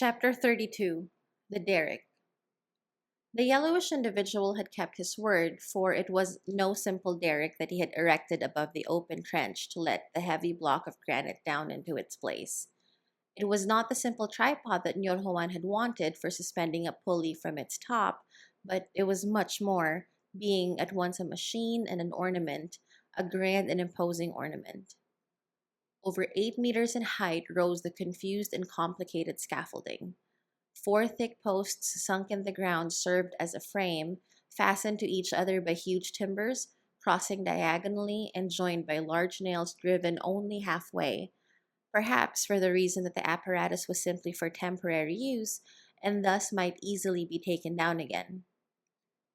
Chapter 32. The Derrick. The yellowish individual had kept his word, for it was no simple derrick that he had erected above the open trench to let the heavy block of granite down into its place. It was not the simple tripod that Nyor Juan had wanted for suspending a pulley from its top, but it was much more, being at once a machine and an ornament, a grand and imposing ornament. Over 8 meters in height rose the confused and complicated scaffolding. 4 thick posts sunk in the ground served as a frame, fastened to each other by huge timbers, crossing diagonally and joined by large nails driven only halfway, perhaps for the reason that the apparatus was simply for temporary use and thus might easily be taken down again.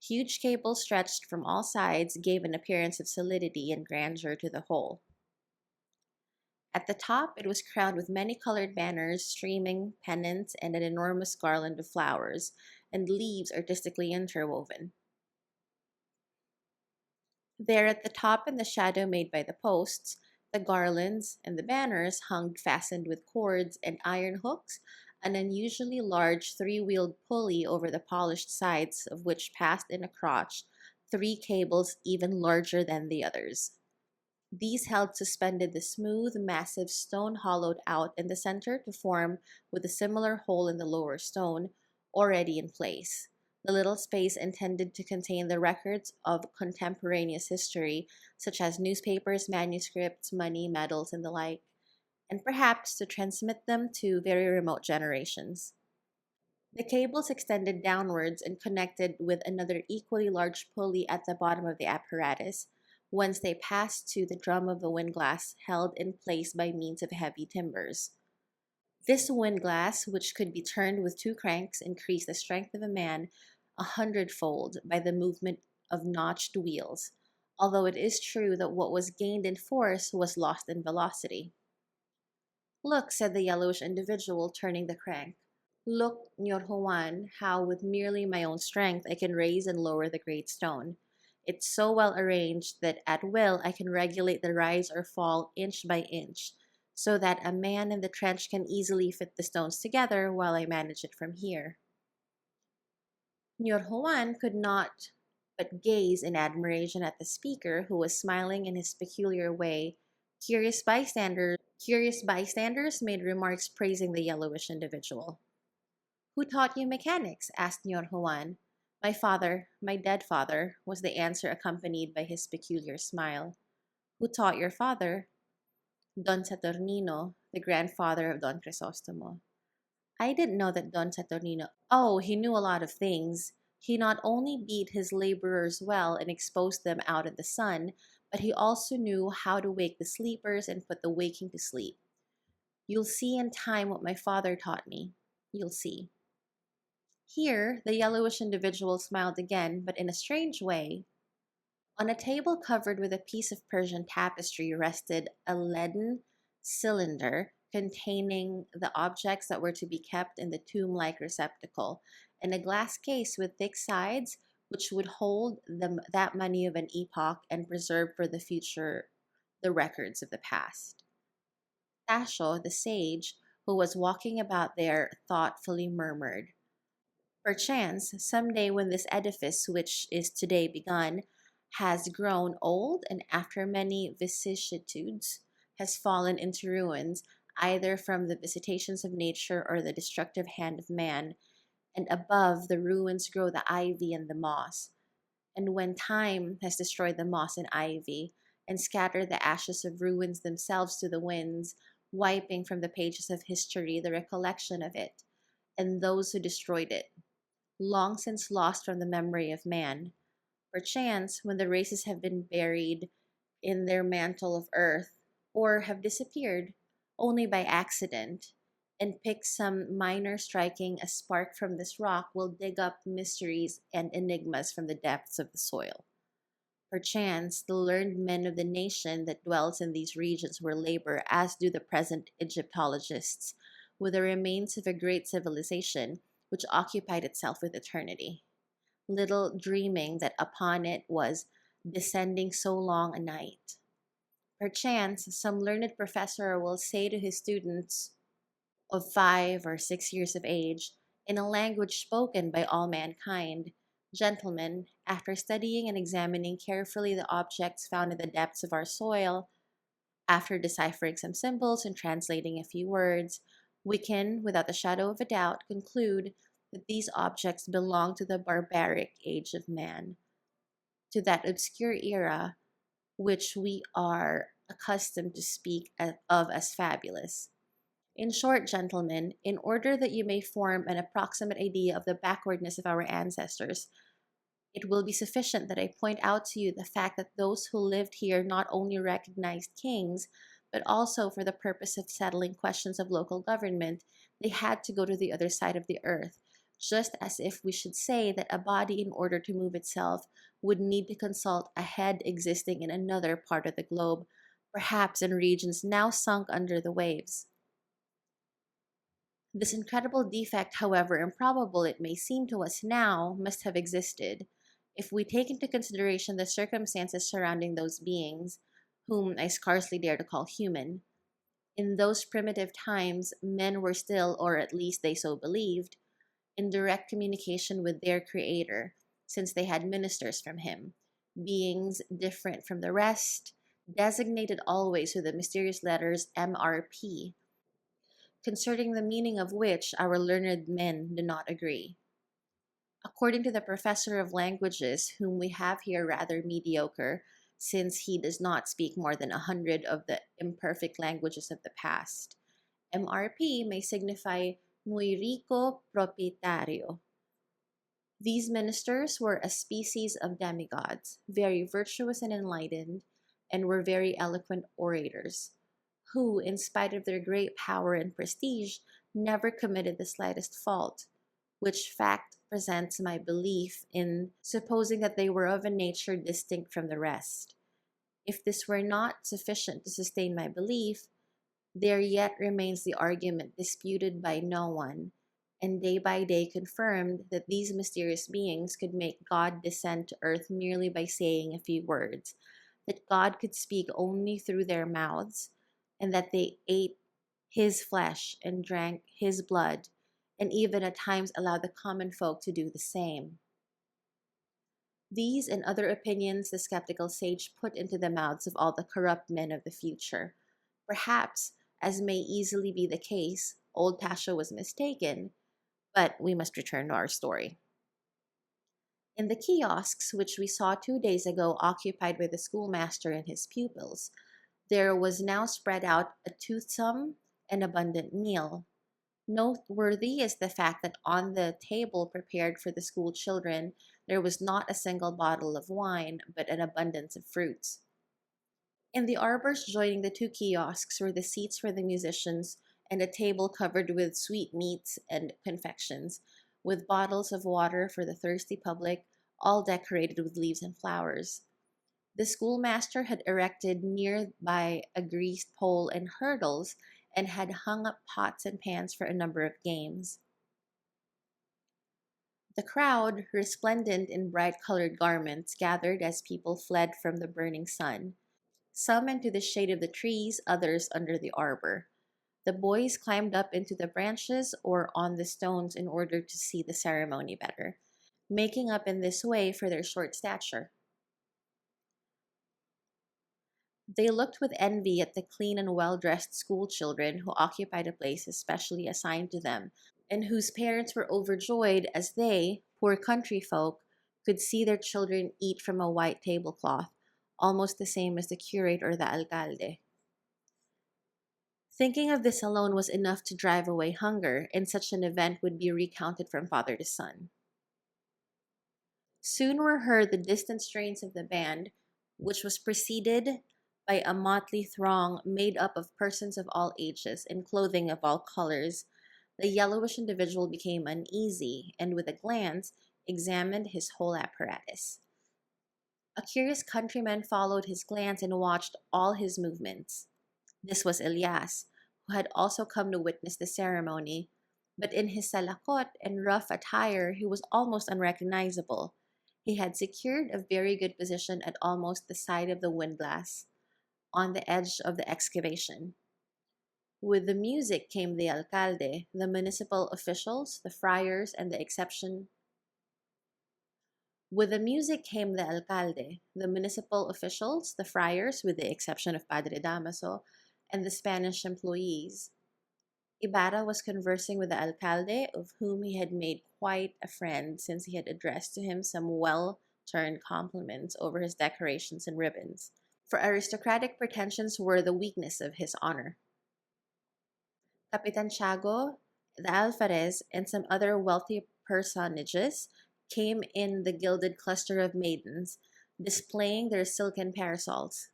Huge cables stretched from all sides gave an appearance of solidity and grandeur to the whole. At the top, it was crowned with many colored banners, streaming pennants, and an enormous garland of flowers and leaves artistically interwoven. There at the top, in the shadow made by the posts, the garlands and the banners hung fastened with cords and iron hooks, an unusually large 3-wheeled pulley over the polished sides of which passed in a crotch 3 cables even larger than the others. These held suspended the smooth, massive stone hollowed out in the center to form with a similar hole in the lower stone, already in place. The little space intended to contain the records of contemporaneous history, such as newspapers, manuscripts, money, medals, and the like, and perhaps to transmit them to very remote generations. The cables extended downwards and connected with another equally large pulley at the bottom of the apparatus, whence they passed to the drum of the windlass held in place by means of heavy timbers. This windlass, which could be turned with 2 cranks, increased the strength of a man 100-fold by the movement of notched wheels, although it is true that what was gained in force was lost in velocity. "Look," said the yellowish individual, turning the crank. "Look, Nyor Juan, how with merely my own strength I can raise and lower the great stone. It's so well arranged that at will I can regulate the rise or fall inch by inch, so that a man in the trench can easily fit the stones together while I manage it from here." Nyor Juan could not but gaze in admiration at the speaker, who was smiling in his peculiar way. Curious bystanders made remarks praising the yellowish individual. "Who taught you mechanics?" asked Nyor Juan. "My father, my dead father," was the answer, accompanied by his peculiar smile. "Who taught your father?" "Don Saturnino, the grandfather of Don Crisóstomo." "I didn't know that Don Saturnino—" "Oh, he knew a lot of things. He not only beat his laborers well and exposed them out in the sun, but he also knew how to wake the sleepers and put the waking to sleep. You'll see in time what my father taught me. You'll see." Here, the yellowish individual smiled again, but in a strange way. On a table covered with a piece of Persian tapestry rested a leaden cylinder containing the objects that were to be kept in the tomb-like receptacle, and a glass case with thick sides which would hold that money of an epoch and preserve for the future the records of the past. Tasho, the sage, who was walking about there, thoughtfully murmured, "Perchance, some day when this edifice, which is today begun, has grown old and after many vicissitudes has fallen into ruins, either from the visitations of nature or the destructive hand of man, and above the ruins grow the ivy and the moss. And when time has destroyed the moss and ivy, and scattered the ashes of ruins themselves to the winds, wiping from the pages of history the recollection of it, and those who destroyed it, long since lost from the memory of man, perchance, when the races have been buried in their mantle of earth, or have disappeared only by accident, and pick some miner striking a spark from this rock will dig up mysteries and enigmas from the depths of the soil. Perchance, the learned men of the nation that dwells in these regions will labor, as do the present Egyptologists, with the remains of a great civilization which occupied itself with eternity, little dreaming that upon it was descending so long a night. Perchance some learned professor will say to his students, of 5 or 6 years of age, in a language spoken by all mankind. Gentlemen, after studying and examining carefully the objects found in the depths of our soil, after deciphering some symbols and translating a few words, we can, without the shadow of a doubt, conclude that these objects belong to the barbaric age of man, to that obscure era which we are accustomed to speak of as fabulous. In short, gentlemen, in order that you may form an approximate idea of the backwardness of our ancestors, it will be sufficient that I point out to you the fact that those who lived here not only recognized kings, but also for the purpose of settling questions of local government, they had to go to the other side of the earth, just as if we should say that a body, in order to move itself, would need to consult a head existing in another part of the globe, perhaps in regions now sunk under the waves. This incredible defect, however improbable it may seem to us now, must have existed, if we take into consideration the circumstances surrounding those beings, whom I scarcely dare to call human. In those primitive times, men were still, or at least they so believed, in direct communication with their Creator, since they had ministers from Him, beings different from the rest, designated always with the mysterious letters MRP, concerning the meaning of which our learned men do not agree. According to the professor of languages, whom we have here rather mediocre, since he does not speak more than 100 of the imperfect languages of the past, MRP may signify muy rico propietario. These ministers were a species of demigods, very virtuous and enlightened, and were very eloquent orators, who, in spite of their great power and prestige, never committed the slightest fault, which fact presents my belief in supposing that they were of a nature distinct from the rest. If this were not sufficient to sustain my belief, there yet remains the argument disputed by no one, and day by day confirmed, that these mysterious beings could make God descend to earth merely by saying a few words, that God could speak only through their mouths, and that they ate His flesh and drank His blood, and even at times allowed the common folk to do the same. These and other opinions the skeptical sage put into the mouths of all the corrupt men of the future. Perhaps, as may easily be the case, old Tasha was mistaken, but we must return to our story. In the kiosks, which we saw 2 days ago occupied by the schoolmaster and his pupils, there was now spread out a toothsome and abundant meal. Noteworthy is the fact that on the table prepared for the school children, there was not a single bottle of wine, but an abundance of fruits. In the arbors joining the two kiosks were the seats for the musicians and a table covered with sweetmeats and confections, with bottles of water for the thirsty public, all decorated with leaves and flowers. The schoolmaster had erected near by a greased pole and hurdles, and had hung up pots and pans for a number of games. The crowd, resplendent in bright-colored garments, gathered as people fled from the burning sun, some into the shade of the trees, others under the arbor. The boys climbed up into the branches or on the stones in order to see the ceremony better, making up in this way for their short stature. They looked with envy at the clean and well-dressed school children who occupied a place especially assigned to them, and whose parents were overjoyed as they, poor country folk, could see their children eat from a white tablecloth, almost the same as the curate or the alcalde. Thinking of this alone was enough to drive away hunger, and such an event would be recounted from father to son. Soon were heard the distant strains of the band, which was preceded by a motley throng made up of persons of all ages and clothing of all colors. The yellowish individual became uneasy, and with a glance examined his whole apparatus. A curious countryman followed his glance and watched all his movements. This was Elias, who had also come to witness the ceremony, but in his salakot and rough attire he was almost unrecognizable. He had secured a very good position at almost the side of the windlass, on the edge of the excavation. With the music came the alcalde, the municipal officials, the friars, and the exception. With the music came the alcalde, the municipal officials, the friars, with the exception of Padre Damaso, and the Spanish employees. Ibarra was conversing with the alcalde, of whom he had made quite a friend since he had addressed to him some well turned compliments over his decorations and ribbons, for aristocratic pretensions were the weakness of his honor. Capitan Tiago, the alferez, and some other wealthy personages came in the gilded cluster of maidens, displaying their silken parasols.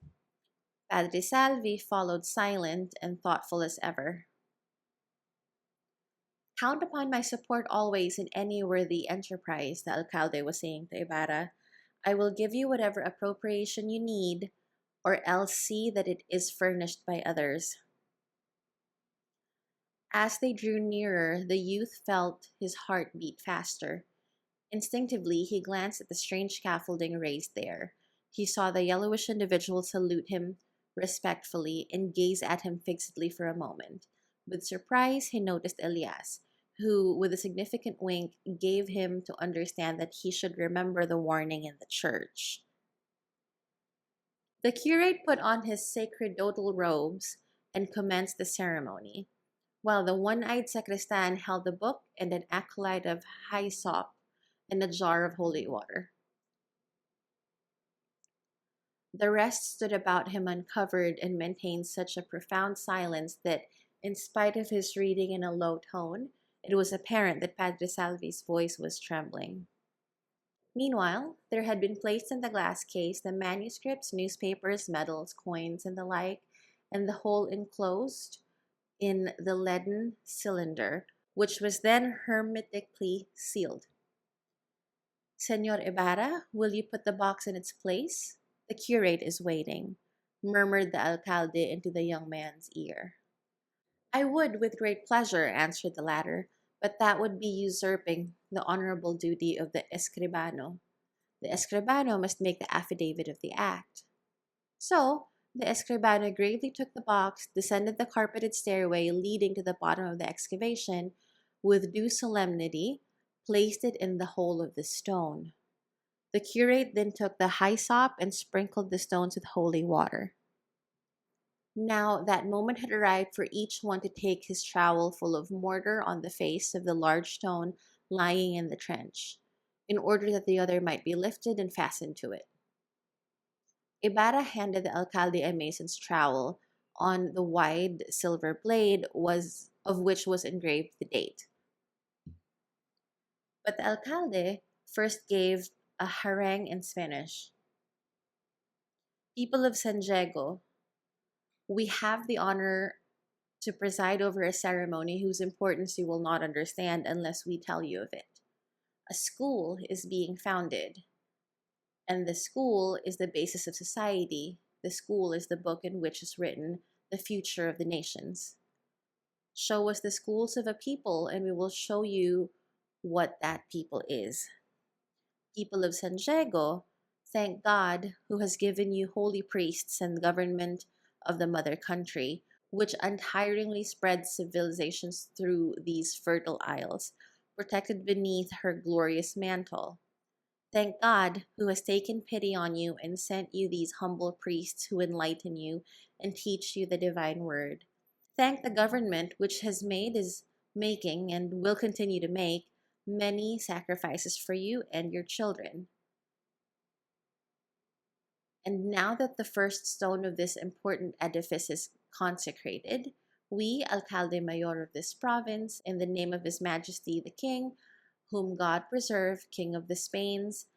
Padre Salvi followed silent and thoughtful as ever. Count upon my support always in any worthy enterprise, the alcalde was saying to Ibarra. I will give you whatever appropriation you need, or else see that it is furnished by others. As they drew nearer, the youth felt his heart beat faster. Instinctively, he glanced at the strange scaffolding raised there. He saw the yellowish individual salute him respectfully and gaze at him fixedly for a moment. With surprise, he noticed Elias, who, with a significant wink, gave him to understand that he should remember the warning in the church. The curate put on his sacerdotal robes and commenced the ceremony, while the one-eyed sacristan held the book and an acolyte of hyssop and a jar of holy water. The rest stood about him uncovered and maintained such a profound silence that, in spite of his reading in a low tone, it was apparent that Padre Salvi's voice was trembling. Meanwhile, there had been placed in the glass case the manuscripts, newspapers, medals, coins, and the like, and the whole enclosed in the leaden cylinder, which was then hermetically sealed. Senor Ibarra, will you put the box in its place? The curate is waiting, murmured the alcalde into the young man's ear. I would with great pleasure, answered the latter, but that would be usurping the honorable duty of the escribano. The escribano must make the affidavit of the act. So, the escribano gravely took the box, descended the carpeted stairway leading to the bottom of the excavation, with due solemnity, placed it in the hole of the stone. The curate then took the hyssop and sprinkled the stones with holy water. Now that moment had arrived for each one to take his trowel full of mortar on the face of the large stone lying in the trench, in order that the other might be lifted and fastened to it. Ibarra handed the alcalde a mason's trowel. On the wide silver blade of which was engraved the date. But the alcalde first gave a harangue in Spanish. People of San Diego, we have the honor to preside over a ceremony whose importance you will not understand unless we tell you of it. A school is being founded, and the school is the basis of society. The school is the book in which is written the future of the nations. Show us the schools of a people, and we will show you what that people is. People of San Diego, thank God who has given you holy priests and government of the mother country, which untiringly spreads civilizations through these fertile isles, protected beneath her glorious mantle. Thank God who has taken pity on you and sent you these humble priests who enlighten you and teach you the divine word. Thank the government which has made, is making, and will continue to make many sacrifices for you and your children. And now that the first stone of this important edifice is consecrated, we, Alcalde Mayor of this province, in the name of His Majesty the King, whom God preserve, King of the Spains,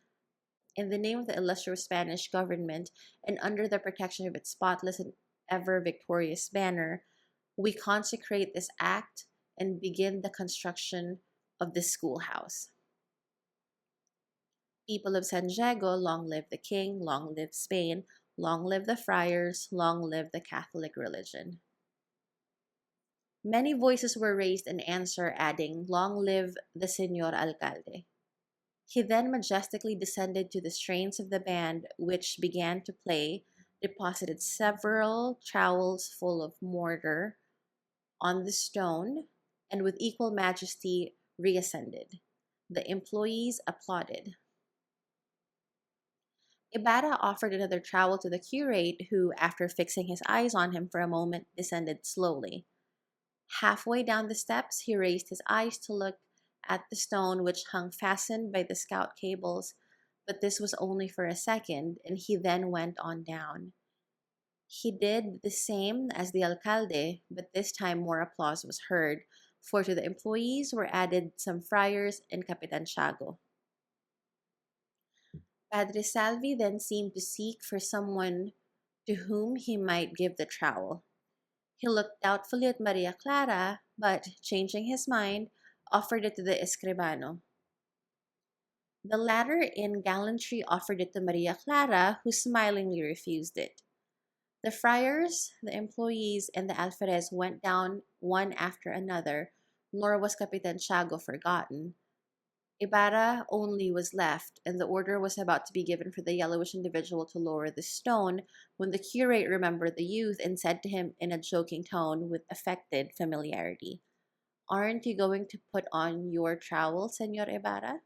in the name of the illustrious Spanish government, and under the protection of its spotless and ever victorious banner, we consecrate this act and begin the construction of the schoolhouse. People of San Diego, long live the King, long live Spain, long live the friars, long live the Catholic religion. Many voices were raised in answer, adding, long live the Señor Alcalde. He then majestically descended to the strains of the band, which began to play, deposited several trowels full of mortar on the stone and with equal majesty reascended. The employees applauded. Ibarra offered another trowel to the curate, who, after fixing his eyes on him for a moment, descended slowly. Halfway down the steps, he raised his eyes to look at the stone which hung fastened by the scout cables, but this was only for a second, and he then went on down. He did the same as the alcalde, but this time more applause was heard, for to the employees were added some friars and Capitan Tiago. Padre Salvi then seemed to seek for someone to whom he might give the trowel. He looked doubtfully at Maria Clara, but, changing his mind, offered it to the escribano. The latter, in gallantry, offered it to Maria Clara, who smilingly refused it. The friars, the employees, and the alferez went down one after another, nor was Capitan Tiago forgotten. Ibarra only was left, and the order was about to be given for the yellowish individual to lower the stone, when the curate remembered the youth and said to him in a joking tone with affected familiarity, "Aren't you going to put on your trowel, Senor Ibarra?"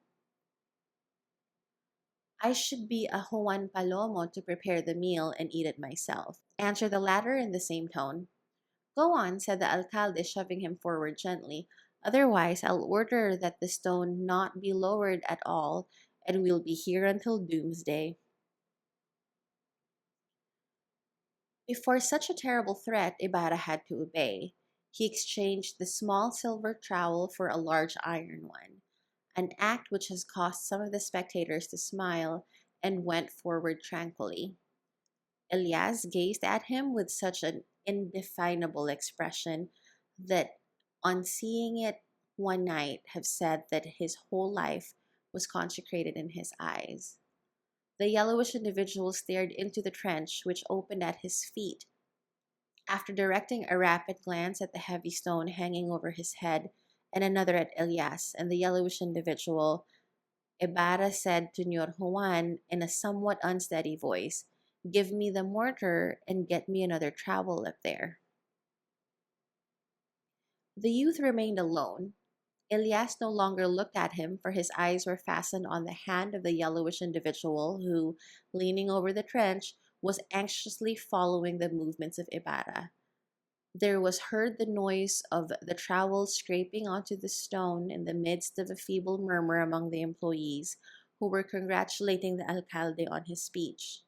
"I should be a Juan Palomo to prepare the meal and eat it myself," answered the latter in the same tone. "Go on," said the alcalde, shoving him forward gently. "Otherwise, I'll order that the stone not be lowered at all, and we'll be here until doomsday." Before such a terrible threat, Ibarra had to obey. He exchanged the small silver trowel for a large iron one, an act which has caused some of the spectators to smile, and went forward tranquilly. Elias gazed at him with such an indefinable expression that, on seeing it one night, have said that his whole life was consecrated in his eyes. The yellowish individual stared into the trench which opened at his feet. After directing a rapid glance at the heavy stone hanging over his head and another at Elias and the yellowish individual, Ibarra said to Ñor Juan in a somewhat unsteady voice, "Give me the mortar and get me another trowel up there." The youth remained alone. Elias no longer looked at him, for his eyes were fastened on the hand of the yellowish individual who, leaning over the trench, was anxiously following the movements of Ibarra. There was heard the noise of the trowel scraping onto the stone in the midst of a feeble murmur among the employees, who were congratulating the alcalde on his speech.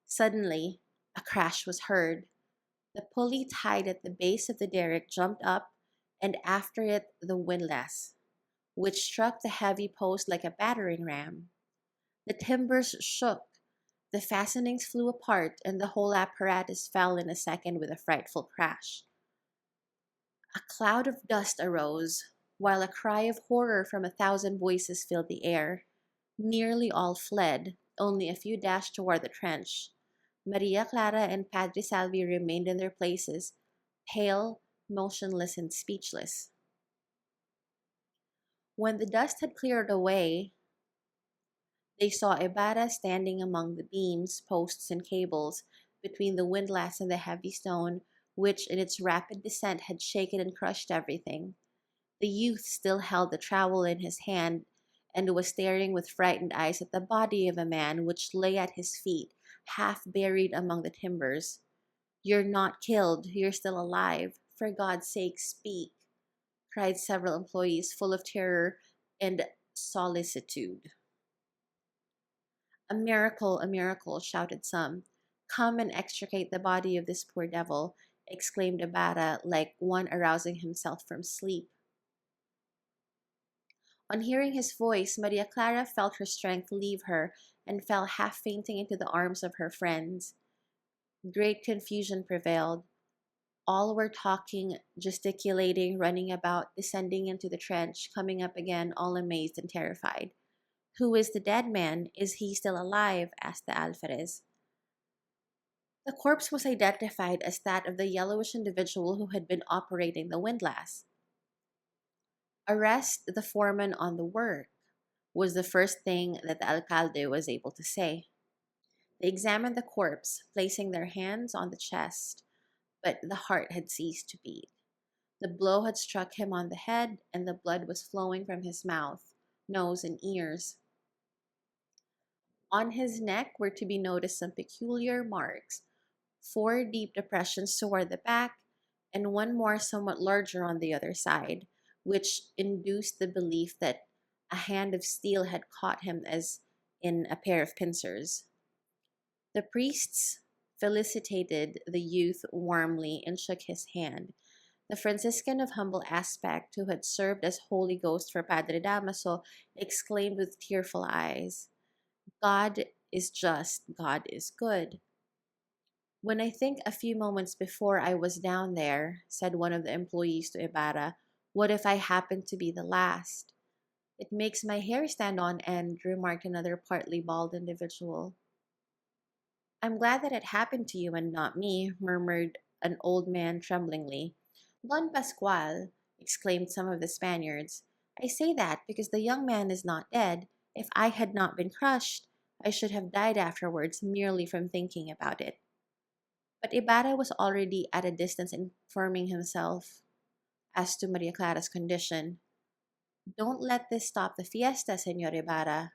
Suddenly, a crash was heard. The pulley tied at the base of the derrick jumped up, and after it the windlass, which struck the heavy post like a battering ram. The timbers shook, the fastenings flew apart, and the whole apparatus fell in a second with a frightful crash. A cloud of dust arose, while a cry of horror from 1,000 voices filled the air. Nearly all fled, only a few dashed toward the trench. Maria Clara and Padre Salvi remained in their places, pale, motionless, and speechless. When the dust had cleared away, they saw Ibarra standing among the beams, posts, and cables, between the windlass and the heavy stone, which in its rapid descent had shaken and crushed everything. The youth still held the trowel in his hand and was staring with frightened eyes at the body of a man which lay at his feet, half buried among the timbers. "You're not killed, you're still alive. For God's sake, speak," cried several employees, full of terror and solicitude. A miracle," shouted some. "Come and extricate the body of this poor devil," exclaimed Ibarra, like one arousing himself from sleep. On hearing his voice, Maria Clara felt her strength leave her and fell half fainting into the arms of her friends. Great confusion prevailed. All were talking, gesticulating, running about, descending into the trench, coming up again, all amazed and terrified. "Who is the dead man? Is he still alive?" asked the alferez. The corpse was identified as that of the yellowish individual who had been operating the windlass. "Arrest the foreman on the work," was the first thing that the alcalde was able to say. They examined the corpse, placing their hands on the chest, but the heart had ceased to beat. The blow had struck him on the head, and the blood was flowing from his mouth, nose, and ears. On his neck were to be noticed some peculiar marks, four deep depressions toward the back, and one more somewhat larger on the other side, which induced the belief that a hand of steel had caught him as in a pair of pincers. The priests felicitated the youth warmly and shook his hand. The Franciscan of humble aspect, who had served as Holy Ghost for Padre Damaso, exclaimed with tearful eyes, "God is just, God is good." "When I think a few moments before I was down there," said one of the employees to Ibarra, "what if I happened to be the last?" "It makes my hair stand on end," remarked another partly bald individual. "I'm glad that it happened to you and not me," murmured an old man tremblingly. "Don Pascual," exclaimed some of the Spaniards, "I say that because the young man is not dead. If I had not been crushed, I should have died afterwards merely from thinking about it." But Ibarra was already at a distance informing himself as to Maria Clara's condition. "Don't let this stop the fiesta, Señor Ibarra,"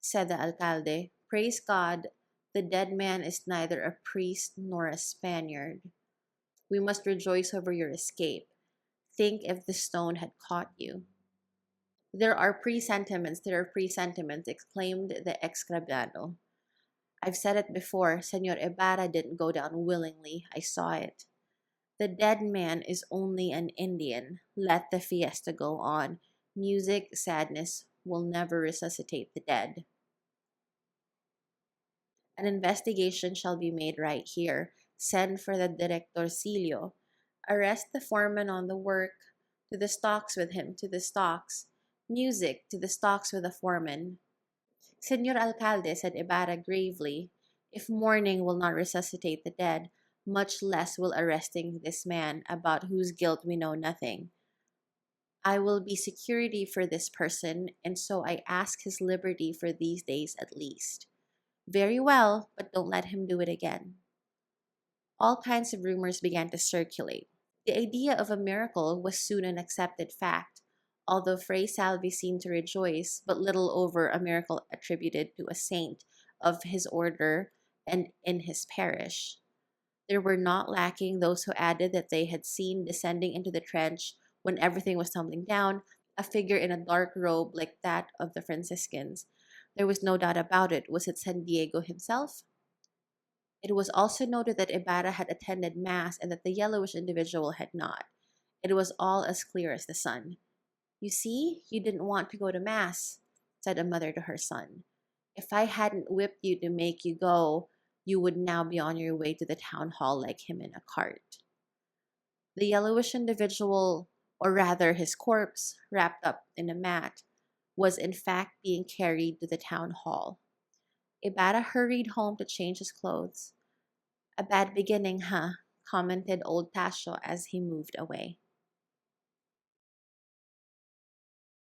said the alcalde. "Praise God, the dead man is neither a priest nor a Spaniard. We must rejoice over your escape. Think if the stone had caught you." There are presentiments," exclaimed the ex-grabiano. "I've said it before, Señor Ibarra didn't go down willingly. I saw it. The dead man is only an Indian. Let the fiesta go on. Music, sadness will never resuscitate the dead. An investigation shall be made right here. Send for the directorcillo. Arrest the foreman on the work. To the stocks with him, to the stocks. Music, to the stocks with the foreman." "Señor Alcalde," said Ibarra gravely, "if mourning will not resuscitate the dead, much less will arresting this man, about whose guilt we know nothing. I will be security for this person, and so I ask his liberty for these days at least." "Very well, but don't let him do it again." All kinds of rumors began to circulate. The idea of a miracle was soon an accepted fact, although Fray Salvi seemed to rejoice but little over a miracle attributed to a saint of his order and in his parish. There were not lacking those who added that they had seen descending into the trench when everything was tumbling down a figure in a dark robe like that of the Franciscans. There was no doubt about it. Was it San Diego himself? It was also noted that Ibarra had attended Mass and that the yellowish individual had not. It was all as clear as the sun. "You see, you didn't want to go to Mass," said a mother to her son. "If I hadn't whipped you to make you go, you would now be on your way to the town hall like him in a cart." The yellowish individual, or rather his corpse, wrapped up in a mat, was in fact being carried to the town hall. Ibarra hurried home to change his clothes. "A bad beginning, huh?" commented old Tasio as he moved away.